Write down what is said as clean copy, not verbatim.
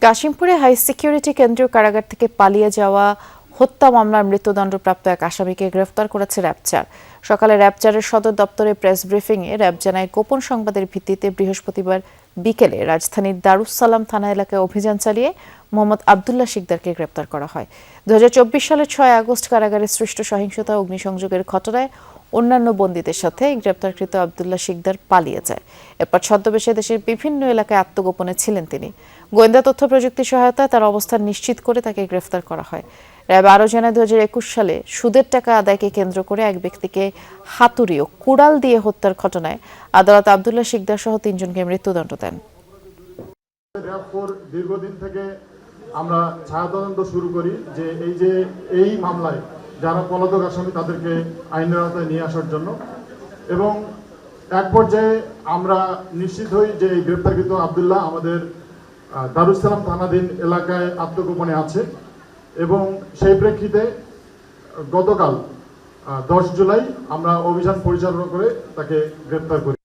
কাশিমপুরে high security কেন্দ্রীয় কারাগার থেকে পালিয়ে যাওয়া হত্যা মামলার মৃত্যুদণ্ডপ্রাপ্ত এক আসামিকে গ্রেফতার করেছে র্যাব-৪। সকালে র্যাব-৪-এর সদর দপ্তরে প্রেস ব্রিফিংয়ে র্যাব জানায়, গোপন সংবাদের ভিত্তিতে বৃহস্পতিবার বিকেলে রাজধানীর দারুস সালাম থানা এলাকায় অভিযান চালিয়ে মোহাম্মদ আবদুল্লাহ শিকদারকে গ্রেপ্তার করা হয়। ২০২৪ সালের ৬ আগস্ট কারাগারে সৃষ্ট সহিংসতা ও অগ্নিসংযোগের ঘটনায় অন্যান্য বন্দীদের সাথে গ্রেপ্তারকৃত আবদুল্লাহ শিকদার পালিয়ে যায়। এরপর ছদ্মবেশে দেশের বিভিন্ন এলাকায় আত্মগোপনে ছিলেন তিনি। গোয়েন্দা তথ্য প্রযুক্তির সহায়তায় তার অবস্থান নিশ্চিত করে তাকে গ্রেফতার করা হয়। র্যাব আরও জানায়, ২০২১ সালে সুদের টাকা আদায়কে কেন্দ্র করে এক ব্যক্তিকে হাতুড়ি ও কুড়াল দিয়ে হত্যার ঘটনায় আদালত আবদুল্লাহ শিকদার সহ ৩ জনকে মৃত্যুদণ্ড দেন। দীর্ঘদিন থেকে আমরা ছায়া তদন্ত শুরু করি যে এই মামলায় যারা পলাতক আসামি তাদেরকে আইনের আওতায় নিয়ে আসার জন্য, এবং এক পর্যায়ে আমরা নিশ্চিত হই যে এই গ্রেপ্তারকৃত আবদুল্লাহ আমাদের দারুস সালাম থানাধীন এলাকায় আত্মগোপনে আছে, এবং সেই প্রেক্ষিতে গতকাল 10 জুলাই আমরা অভিযান পরিচালনা করে তাকে গ্রেপ্তার করি।